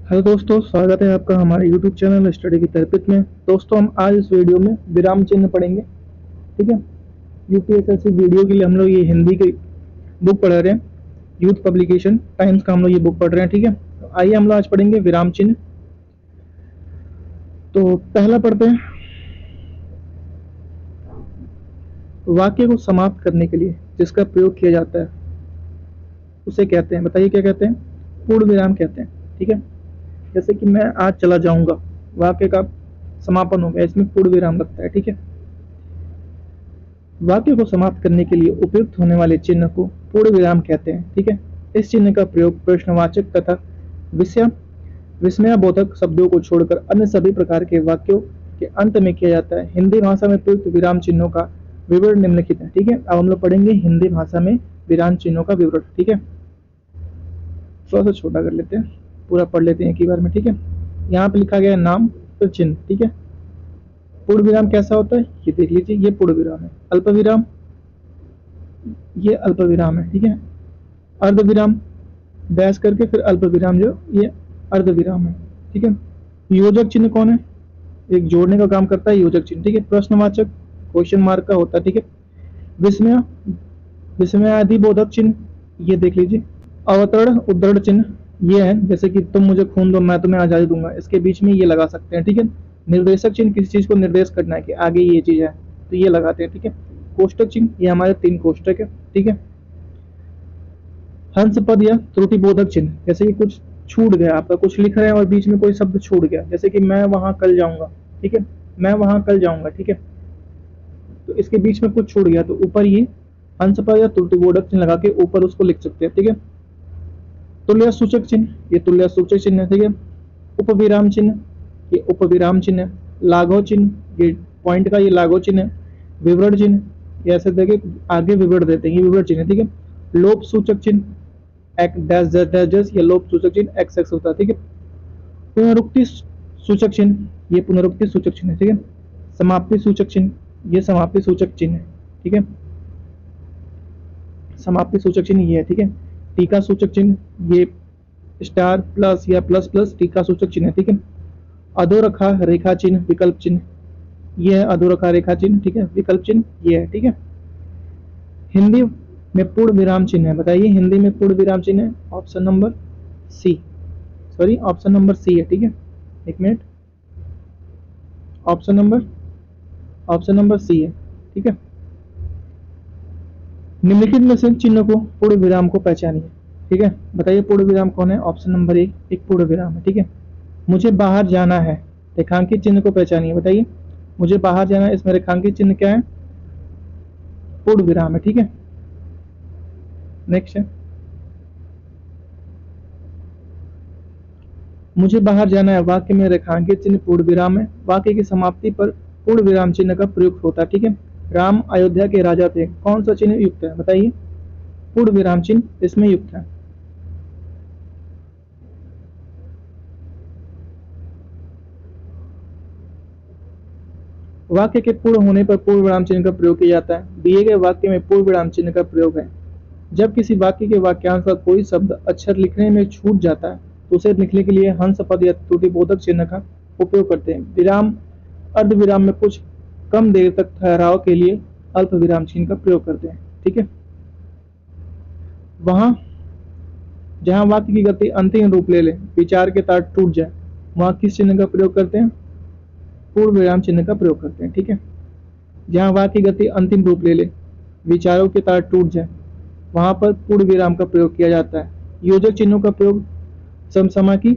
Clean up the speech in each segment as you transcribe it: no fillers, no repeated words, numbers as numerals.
Hello दोस्तों, स्वागत है आपका हमारे YouTube चैनल स्टडी की थेरेपी में। दोस्तों, हम आज इस वीडियो में विराम चिन्ह पढ़ेंगे। ठीक है। यूपीएसएससी वीडियो के लिए हम लोग ये हिंदी की बुक पढ़ रहे हैं। यूथ पब्लिकेशन टाइम्स का हम लोग ये बुक पढ़ रहे हैं। ठीक है। तो आइए हम लोग आज पढ़ेंगे विराम चिन्ह। तो पहला पढ़ते हैं। वाक्य को समाप्त करने के लिए जिसका प्रयोग किया जाता है उसे कहते हैं, बताइए क्या कहते हैं? पूर्ण विराम कहते हैं। ठीक है। जैसे कि मैं आज चला जाऊंगा, वाक्य का समापन हो गया, इसमें पूर्ण विराम लगता है। ठीक है। वाक्य को समाप्त करने के लिए उपयुक्त होने वाले चिन्ह को पूर्ण विराम कहते हैं। ठीक है। इस चिन्ह का प्रयोग प्रश्नवाचक तथा विषय विस्मयाबोधक शब्दों को छोड़कर अन्य सभी प्रकार के वाक्यों के अंत में किया जाता है। हिंदी भाषा में प्रयुक्त विराम चिन्हों का विवरण निम्नलिखित है। ठीक है। अब हम लोग पढ़ेंगे हिंदी भाषा में विराम चिन्हों का विवरण। ठीक है। थोड़ा सा छोटा कर लेते हैं, पूरा पढ़ लेते हैं एक ही बार में। ठीक है। यहाँ पे लिखा गया है नाम फिर चिन्ह। ठीक है। पूर्ण विराम कैसा होता है ये देख लीजिए, ये पूर्ण विराम है। अल्प विराम, ये अल्प विराम है। ठीक है। अर्ध विराम, डैश करके फिर अल्प विराम, जो ये अर्ध विराम है। ठीक है। योजक चिन्ह कौन है? एक जोड़ने का काम करता है योजक चिन्ह। ठीक है। प्रश्नवाचक क्वेश्चन मार्क का होता है। ठीक है। विस्मय विस्मयादिबोधक चिन्ह, ये देख लीजिए। अवतरण उद्धरण चिन्ह, ये है जैसे कि तुम मुझे खून दो मैं तुम्हें आजादी दूंगा, इसके बीच में ये लगा सकते हैं। ठीक है। निर्देशक चिन्ह, किसी चीज को निर्देश करना है कि आगे ये चीज है तो ये लगाते हैं। ठीक है। कोष्टक चिन्ह, ये हमारे 3 कोष्टक है। ठीक है। हंस पद या त्रुटिबोधक चिन्ह, जैसे कि कुछ छूट गया, आपका कुछ लिख रहे हैं और बीच में कोई शब्द छूट गया, जैसे कि मैं वहां कल जाऊंगा। ठीक है। मैं वहां कल जाऊंगा। ठीक है। तो इसके बीच में कुछ छूट गया तो ऊपर ये हंस पद या त्रुटिबोधक चिन्ह लगा के ऊपर उसको लिख सकते हैं। ठीक है। तुल्य सूचक चिन्ह, ये तुल्य सूचक चिन्ह है। ठीक है। उपविराम चिन्ह, ये उपविराम चिन्ह है। लाघव चिन्ह, ये पॉइंट का ये लाघव चिन्ह है। विवरण चिन्ह, ये ऐसे देखे आगे विवरण देते हैं, ये विवरण चिन्ह है। ठीक है। लोप सूचक चिन्ह, एक डैश डैश डैश डैश, ये लोप सूचक चिन्ह एक्स एक्स होता है। ठीक है। पुनरुक्ति सूचक चिन्ह, ये पुनरुक्ति सूचक चिन्ह है। ठीक है। समाप्ति सूचक चिन्ह, ये समाप्ति सूचक चिन्ह है। ठीक है। समाप्ति सूचक चिन्ह ये है। ठीक है। टीका सूचक चिन्ह, ये स्टार प्लस या प्लस प्लस टीका सूचक चिन्ह है। ठीक है। अधोरेखा रेखा चिन्ह विकल्प चिन्ह, ये है अधोरेखा रेखा चिन्ह। ठीक है। विकल्प चिन्ह ये है। ठीक है। हिंदी में पूर्ण विराम चिन्ह है, बताइए हिंदी में पूर्ण विराम चिन्ह है? Option number C, sorry option number C है। ठीक है। एक मिनट, ऑप्शन नंबर सी है। ठीक है। निम्नलिखित में से चिन्ह को पूर्ण विराम को पहचानिए। ठीक है। बताइए पूर्ण विराम कौन है? ऑप्शन नंबर एक पूर्ण विराम है। ठीक है। मुझे बाहर जाना है, रेखांकित चिन्ह को पहचानिए। बताइए मुझे बाहर जाना है, इसमें रेखांकित चिन्ह क्या है? पूर्ण विराम है। ठीक है। नेक्स्ट है, मुझे बाहर जाना है, वाक्य में रेखांकित चिन्ह पूर्ण विराम है। वाक्य की समाप्ति पर पूर्ण विराम चिन्ह का प्रयोग होता है। ठीक है। राम अयोध्या के राजा थे, कौन सा चिन्ह युक्त है? बताइए पूर्ण विराम चिन्ह इसमें युक्त है। वाक्य के पूर्ण होने पर पूर्ण विराम चिन्ह का प्रयोग किया जाता है। दिए गए वाक्य में पूर्ण विराम चिन्ह का प्रयोग है जब किसी वाक्य के वाक्यांश का कोई शब्द अक्षर लिखने में छूट जाता है तो उसे लिखने के लिए हंस पद या त्रुटिबोधक चिन्ह का उपयोग करते हैं। विराम अर्ध विराम में कुछ कम देर तक ठहराव के लिए अल्प विराम चिन्ह का प्रयोग करते हैं। ठीक है। वहां जहां वाक्य की गति अंतिम रूप ले ले, विचार के तार टूट जाए, वहां किस चिन्ह का प्रयोग करते हैं? पूर्ण विराम चिन्ह का प्रयोग करते हैं। ठीक है। जहां वाक्य की गति अंतिम रूप ले ले, विचारों के तार टूट जाए, वहां पर पूर्ण विराम का प्रयोग किया जाता है। योजक चिन्हों का प्रयोग समसमा की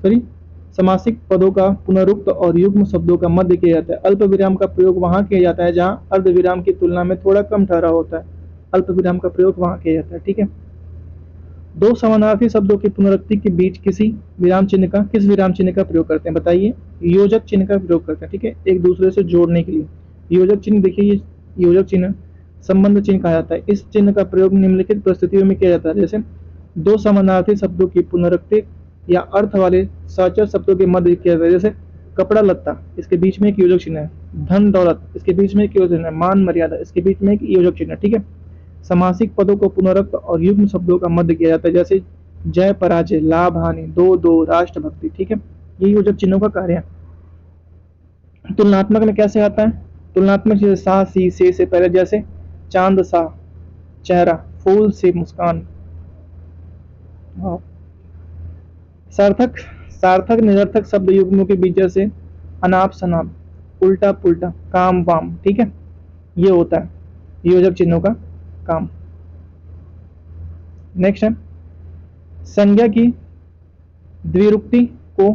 सॉरी समासिक पदों का पुनरुक्त और युग्म शब्दों का मध्य किया जाता है। अल्प विराम का प्रयोग वहां किया जाता है जहां अर्ध विराम की तुलना में थोड़ा कम ठहराव होता है। अल्प विराम का प्रयोग वहां किया जाता है। ठीक है। दो समानार्थी शब्दों की पुनरुक्ति के बीच किस विराम चिन्ह का प्रयोग करते हैं? बताइए योजक चिन्ह का प्रयोग करते हैं। ठीक है। एक दूसरे से जोड़ने के लिए योजक चिन्ह, देखिए ये योजक चिन्ह संबंध चिन्ह कहा जाता है। इस चिन्ह का प्रयोग निम्नलिखित परिस्थितियों में किया जाता है, जैसे दो समानार्थी शब्दों की पुनरुक्ति या अर्थ वाले साचर शब्दों के मध्य किया जाता है, जैसे कपड़ा लत्ता, इसके बीच में एक योजक चिन्ह है। धन दौलत, इसके बीच में एक योजक चिन्ह है। मान मर्यादा, इसके बीच में एक योजक चिन्ह है। ठीक है। समासिक पदों को पुनरुक्त और युग्म शब्दों का मध्य किया जाता है, जैसे जय पराजय, लाभ हानि, दो दो, राष्ट्रभक्ति। ठीक है, यही योजक चिन्हों का कार्य है। तुलनात्मक में कैसे आता है? तुलनात्मक जैसे सा सी से पहले, जैसे चांद सा चेहरा, फूल से मुस्कान। सार्थक सार्थक निरर्थक शब्द युग्मों के बीच जैसे अनाप शनाप, उल्टा पुल्टा, काम वाम। ठीक है, ये होता है योजक चिन्हों का काम। नेक्स्ट है संज्ञा की द्विरुक्ति को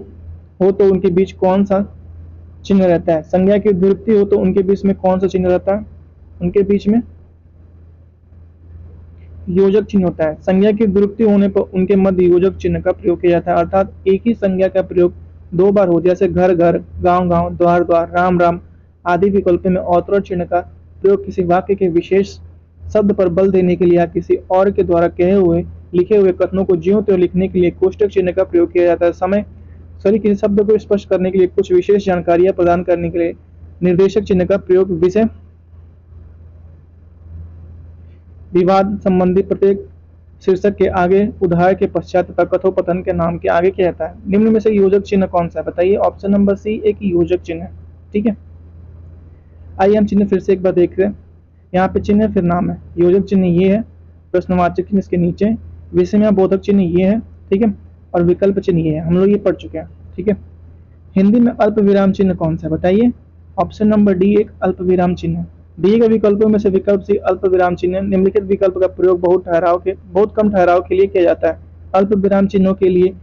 हो तो उनके बीच कौन सा चिन्ह रहता है? संज्ञा की द्विरुक्ति हो तो उनके बीच में कौन सा चिन्ह रहता है? उनके बीच में योजक चिन्ह होता है। संज्ञा की द्विरुक्ति होने पर उनके मध्य योजक चिन्ह का प्रयोग किया जाता है, अर्थात एक ही संज्ञा का प्रयोग दो बार हो, जैसे घर घर, गांव गांव, द्वार द्वार, राम राम आदि विकल्प में औतरण चिन्ह का प्रयोग किसी वाक्य के विशेष शब्द पर बल देने के लिए या किसी और के द्वारा कहे हुए लिखे हुए कथनों को ज्यों त्यों लिखने के लिए कोष्टक चिन्ह का प्रयोग किया जाता है। समय सॉरी किसी शब्द को स्पष्ट करने के लिए कुछ विशेष जानकारियां प्रदान करने के लिए निर्देशक चिन्ह का प्रयोग विषय विवाद संबंधी प्रत्येक शीर्षक के आगे, उदाहरण के पश्चात तथा कथोपकथन के नाम के आगे किया जाता है। निम्न में से योजक चिन्ह कौन सा है? बताइए। ऑप्शन नंबर सी एक योजक चिन्ह है। ठीक है, आइए हम चिन्ह फिर से एक बार देख रहे हैं। यहाँ पे चिन्ह फिर नाम है। योजक चिन्ह ये है, प्रश्नवाचक चिन्ह इसके नीचे, विषय बोधक चिन्ह ये है। ठीक है, और विकल्प चिन्ह ये है। हम लोग ये पढ़ चुके हैं। ठीक है, हिंदी में अल्प विराम चिन्ह कौन सा है? बताइए। ऑप्शन नंबर डी एक अल्प विराम चिन्ह है। दिए गए विकल्पों में से विकल्प सी अल्प विराम चिन्ह। निम्नलिखित विकल्प का प्रयोग बहुत कम ठहराव के लिए किया जाता है। अल्प विराम चिन्हों के लिए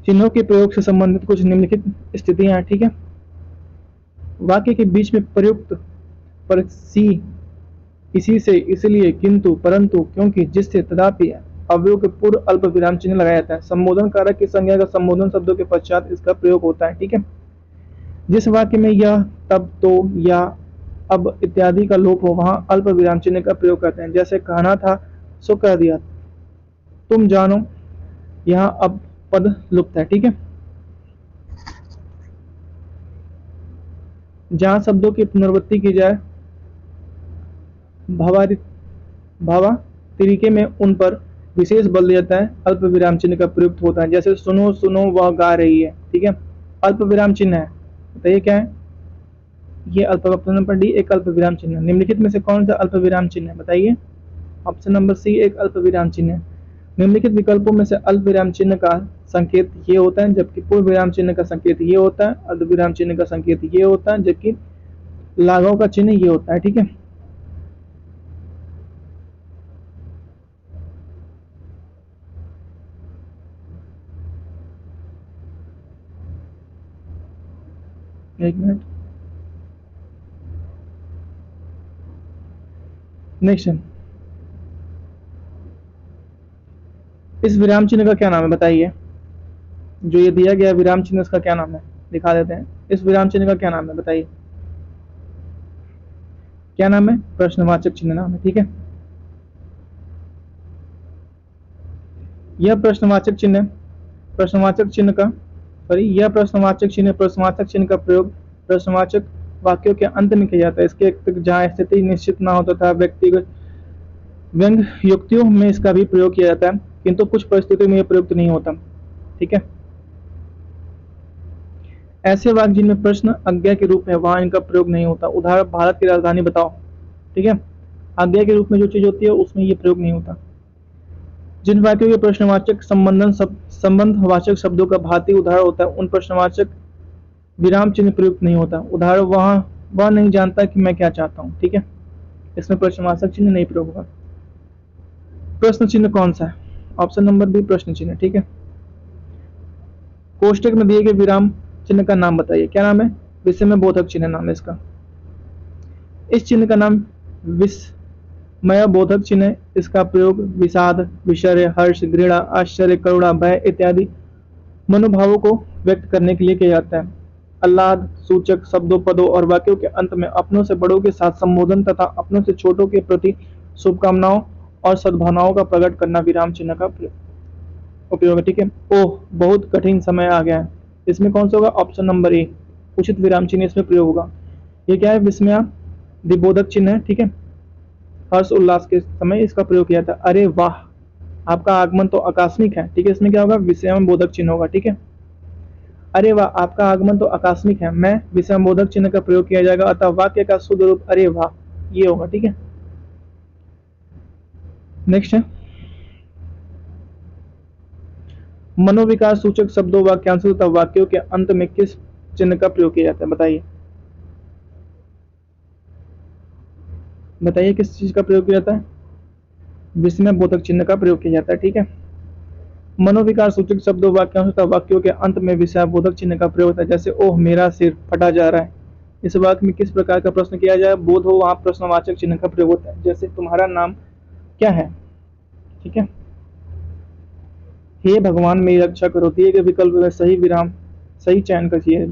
चिन्हों के प्रयोग से संबंधित कुछ निम्नलिखित स्थितियां हैं। ठीक है, वाक्य के बीच में प्रयुक्त पर सी, इसी से, इसलिए, किंतु, परंतु, क्योंकि, जिससे, तथापि अवयव के पूर्व अल्प विराम चिन्ह लगाया जाता है। संबोधन कारक की संज्ञा का संबोधन शब्दों के पश्चात इसका प्रयोग होता है। ठीक है, जिस वाक्य में यह, तब, तो या अब इत्यादि का लोप हो वहां अल्प विराम चिन्ह का प्रयोग करते हैं। जैसे कहना था सो कह दिया, तुम जानो, यहाँ अब पद लुप्त है। ठीक है, जहां शब्दों की पुनरावृत्ति की जाए भावा तरीके में उन पर विशेष बल दिया जाता है, अल्प विराम चिन्ह का प्रयुक्त होता है। जैसे सुनो सुनो वह गा रही है। ठीक है, अल्प विराम चिन्ह है। बताइए क्या है ये? ऑप्शन नंबर डी एक अल्प विराम चिन्ह। निम्नलिखित में से कौन सा अल्प विराम चिन्ह है? बताइए। ऑप्शन नंबर सी एक अल्प विराम चिन्ह है। निम्नलिखित विकल्पों में से अल्प विराम चिन्ह का संकेत ये होता है, जबकि पूर्ण विराम चिन्ह का संकेत ये होता है, अर्ध विराम चिन्ह का संकेत ये होता है, जबकि लाघव का चिन्ह ये होता है। ठीक है, एक मिनट। नेक्स्ट, इस विराम चिन्ह का क्या नाम है? बताइए। जो ये दिया गया विराम चिन्ह इसका क्या नाम है? दिखा देते हैं। इस विराम चिन्ह का क्या नाम है? बताइए क्या नाम है? प्रश्नवाचक चिन्ह नाम है। ठीक है, यह प्रश्नवाचक चिन्ह प्रश्नवाचक चिन्ह का यह प्रश्नवाचक चिन्ह का प्रयोग प्रश्नवाचक वाक्यों के अंत में किया जाता है। इसके जहाँ स्थिति निश्चित ना हो तथा व्यक्तिगत व्यंग युक्तियों में इसका भी प्रयोग किया जाता है, किंतु कुछ परिस्थितियों में यह प्रयुक्त नहीं होता। ठीक है, ऐसे वाक्य जिनमें प्रश्न आज्ञा के रूप में वहां इनका प्रयोग नहीं होता। उदाहरण भारत की राजधानी बताओ। ठीक है, आज्ञा के रूप में जो चीज होती है उसमें ये प्रयोग नहीं होता। जिन वाक्यों के प्रश्नवाचक संबंधवाचक शब्दों का भारतीय उदाहरण होता है उन प्रश्नवाचक विराम चिन्ह प्रयुक्त नहीं होता। उदाहरण वह नहीं जानता कि मैं क्या चाहता हूँ। ठीक है, इसमें प्रश्नवाचक चिन्ह नहीं प्रयोग होगा। प्रश्न चिन्ह कौन सा है? ऑप्शन नंबर बी प्रश्न चिन्ह। ठीक है, कोष्टक में दिए गए विराम चिन्ह का नाम बताइए। क्या नाम है? विषय में बोधक चिन्ह नाम है इसका। इस चिन्ह का नाम विस्मय बोधक चिन्ह है। इसका प्रयोग विषाद, विषय, हर्ष, घृणा, आश्चर्य, करुणा, भय इत्यादि मनोभावों को व्यक्त करने के लिए किया जाता है। आह्लाद सूचक शब्दों, पदों और वाक्यों के अंत में अपनों से बड़ों के साथ संबोधन तथा अपनों से छोटों के प्रति शुभकामनाओं और सद्भावनाओं का प्रकट करना विराम चिन्ह का उपयोग है। ठीक है, ओह बहुत कठिन समय आ गया है। इसमें कौन सा होगा? ऑप्शन नंबर ए उचित विराम चिन्ह इसमें प्रयोग होगा। ये क्या है? विस्मया दिबोधक चिन्ह है। ठीक है, हर्ष उल्लास के समय इसका प्रयोग किया था। अरे वाह आपका आगमन तो आकस्मिक है, ठीक है, इसमें क्या होगा, विषम बोधक चिन्ह होगा, ठीक है। अरे वाह, आपका आगमन तो आकस्मिक है, मैं विषम बोधक चिन्ह का प्रयोग किया जाएगा, अतः वाक्य का शुद्ध रूप अरे वाह ये होगा, ठीक है। नेक्स्ट है मनोविकार सूचक शब्दों, वाक्यांशों तथा वाक्यों के अंत में किस चिन्ह का प्रयोग किया जाता है, बताइए। बताइए किस चीज का प्रयोग किया जाता है, विस्मय बोधक चिन्ह का प्रयोग किया जाता है, ठीक है। मनोविकार सूचक शब्दों, वाक्यांशों तथा वाक्यों के अंत में विषय बोधक चिन्ह का प्रयोग होता है, जैसे ओह मेरा सिर फटा जा रहा है। इस वाक्य में किस प्रकार का प्रश्न किया जाए, बोध हो, वहां प्रश्नवाचक चिन्ह का प्रयोग होता है, जैसे तुम्हारा नाम क्या है, ठीक है। हे भगवान मेरी रक्षा करो, दिए गए विकल्प में सही विराम सही चयन करिए,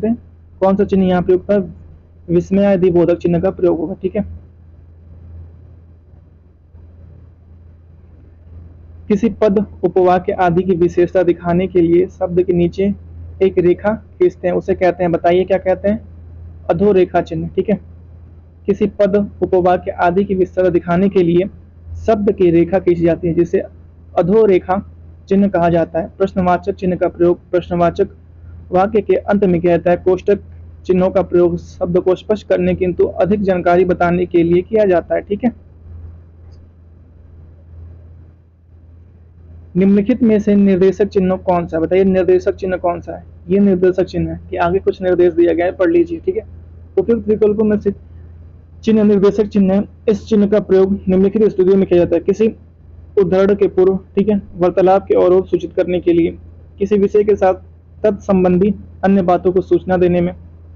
कौन सा चिन्ह यहाँ प्रयोग होता है, विस्मय आदि बोधक चिन्ह का प्रयोग होगा, ठीक है। किसी पद उपवाक्य आदि की विशेषता दिखाने के लिए शब्द के नीचे एक रेखा खींचते हैं, उसे कहते हैं, बताइए क्या कहते हैं, अधोरेखा चिन्ह, ठीक है। किसी पद उपवाक्य आदि की विशेषता दिखाने के लिए शब्द की रेखा खींची जाती है, जिसे अधोरेखा चिन्ह कहा जाता है। प्रश्नवाचक चिन्ह का प्रयोग प्रश्नवाचक वाक्य के अंत में किया जाता है। कोष्टक चिन्हों का प्रयोग शब्द को स्पष्ट करने किंतु अधिक जानकारी बताने के लिए किया जाता है, ठीक है। निम्नलिखित में से निर्देशक चिन्ह कौन सा है, बताइए निर्देशक चिन्ह कौन सा है, ये निर्देशक चिन्ह है कि आगे कुछ निर्देश दिया गया है, पढ़ लीजिए, ठीक है। उपयुक्त विकल्पों में से चिन्ह निर्देशक चिन्ह है। इस चिन्ह का प्रयोग निम्नलिखित स्थितियों में किया जाता है, किसी उद्धरण के पूर्व, ठीक है, वार्तालाप के और सूचित करने के लिए, किसी विषय के साथ तत्संबंधी अन्य बातों को सूचना देने में,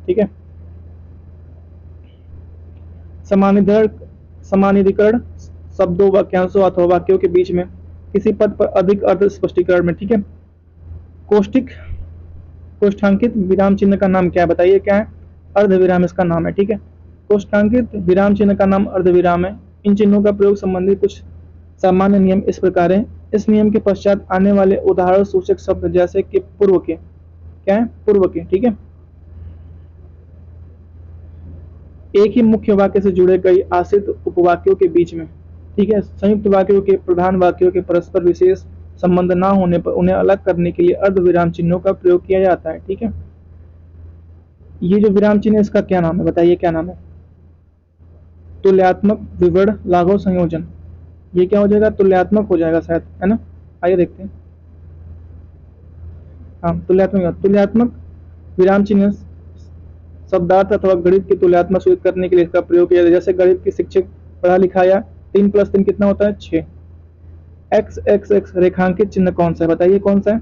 ठीक है। समानाधिकरण शब्दों, वाक्यांशों अथवा वाक्यों के बीच में, किसी पद पर अधिक अर्थ स्पष्टीकरण में, ठीक है। कोष्ठांकित विराम चिन्ह का नाम क्या है, बताइए क्या है, अर्ध विराम इसका नाम है, ठीक है। कोष्ठांकित विराम चिन्ह का नाम अर्ध विराम है। इन चिन्हों का प्रयोग संबंधी कुछ सामान्य नियम इस प्रकार है। इस नियम के पश्चात आने वाले उदाहरण सूचक शब्द जैसे कि पूर्व के, क्या है, पूर्व के, ठीक है, एक ही मुख्य वाक्य से जुड़े कई आश्रित उपवाक्यों के बीच में, ठीक है, संयुक्त वाक्यों के प्रधान वाक्यों के परस्पर विशेष संबंध न होने पर उन्हें अलग करने के लिए अर्ध विराम चिन्हों का प्रयोग किया जाता है, ठीक है। ये जो विराम चिन्ह है इसका क्या नाम है, बताइए क्या नाम है, तुल्यात्मक, विवरण, लाघव, संयोजन। ये क्या हो जाएगा, तुल्यात्मक हो जाएगा शायद, है ना, आइए देखते हैं। हाँ, तुल्यात्मक विराम चिन्ह शब्दार्थ अथवा गणित की तुल्यात्मक सूचित करने के लिए इसका प्रयोग किया जाता है। जैसे गणित की शिक्षक पढ़ा लिखाया 3 + 3 कितना होता है, 6। एक्स एक्स एक्स रेखांकित चिन्ह कौन सा है, बताइए कौन सा है,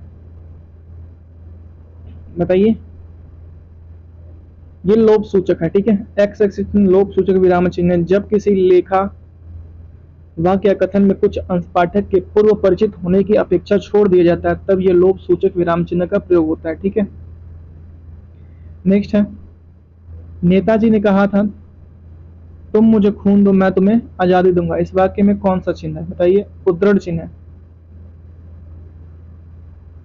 बताइए, ये लोभ सूचक है, ठीक है। एक्स एक्स लोभ सूचक विराम चिन्ह है। जब किसी लेखा वाक्य या कथन में कुछ अंश पाठक के पूर्व परिचित होने की अपेक्षा छोड़ दिया जाता है, तब यह लोभ सूचक विराम चिन्ह का प्रयोग होता है, ठीक है। नेक्स्ट है, नेताजी ने कहा था तुम मुझे खून दो मैं तुम्हें आजादी दूंगा। इस वाक्य में कौन सा चिन्ह है, बताइए, उद्धरण चिन्ह है।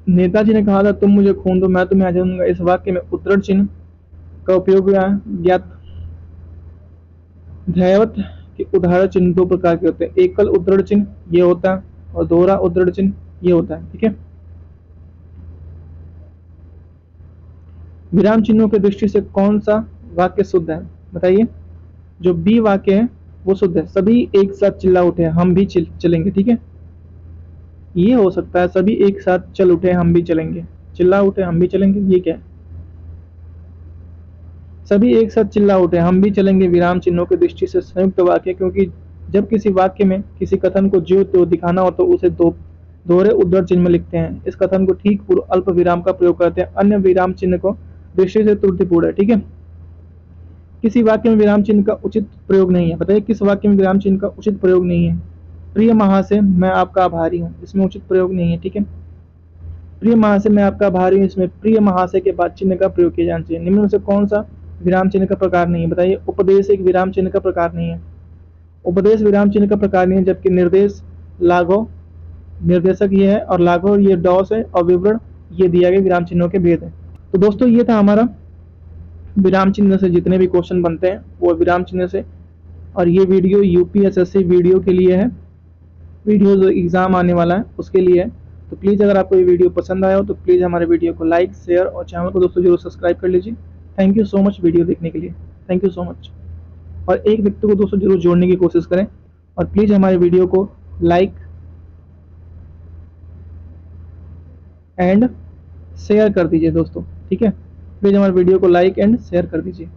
नेताजी ने कहा था तुम मुझे खून दो मैं तुम्हें आजादी दूंगा, इस वाक्य में उद्धरण चिन्ह का उपयोग हुआ है। ज्ञात ध्यायवत के उदाहरण चिन्ह 2 प्रकार के होते हैं, एकल उद्धरण चिन्ह ये होता है और दोहरा उद्धरण चिन्ह ये होता है, ठीक है। विराम चिन्हों की दृष्टि से कौन सा वाक्य शुद्ध है, बताइए। जो बी वाक्य है वो शुद्ध है, सभी एक साथ चिल्ला उठे हम भी चलेंगे, ठीक है। ये हो सकता है सभी एक साथ चल उठे हम भी चलेंगे, चिल्ला उठे हम भी चलेंगे, ये क्या है, सभी एक साथ चिल्ला उठे हम भी चलेंगे विराम चिन्हों की दृष्टि से संयुक्त वाक्य, क्योंकि जब किसी वाक्य में किसी कथन को ज्यो त्यों दिखाना हो तो उसे दोहरे उद्धरण चिन्ह में लिखते हैं। इस कथन को ठीक पूर्व अल्प विराम का प्रयोग करते हैं, अन्य विराम चिन्ह को दृष्टि से त्रुटिपूर्ण है, ठीक है। किसी वाक्य में विराम चिन्ह का उचित प्रयोग नहीं है, बताइए किस वाक्य में विराम चिन्ह का उचित प्रयोग नहीं है। प्रिय महाशय मैं आपका आभारी हूँ, इसमें उचित प्रयोग नहीं है, ठीक है। प्रिय महाशय मैं आपका आभारी हूँ, इसमें प्रिय महाशय के बाद चिन्ह का प्रयोग किया जाना चाहिए। निम्न में से कौन सा विराम चिन्ह का प्रकार नहीं है, बताइए। उपदेश एक विराम चिन्ह का प्रकार नहीं है, उपदेश विराम चिन्ह का प्रकार नहीं है, जबकि निर्देश लाघव निर्देशक ये है और लाघव ये डॉस है और विवरण ये दिया गया विराम चिन्हों के भेद है। तो दोस्तों ये था हमारा विराम चिन्ह से जितने भी क्वेश्चन बनते हैं वो विराम चिन्ह से, और ये वीडियो यूपीएसएससी वीडियो के लिए है। वीडियो जो एग्ज़ाम आने वाला है उसके लिए है। तो प्लीज़ अगर आपको ये वीडियो पसंद आया हो तो प्लीज़ हमारे वीडियो को लाइक, शेयर और चैनल को दोस्तों जरूर सब्सक्राइब कर लीजिए। Thank you so much video देखने के लिए। Thank you so much. और एक व्यक्ति को दोस्तों जरूर जोड़ने की कोशिश करें और प्लीज़ हमारे वीडियो को लाइक एंड शेयर कर दीजिए दोस्तों, ठीक है। प्लीज़ हमारे वीडियो को लाइक एंड शेयर कर दीजिए।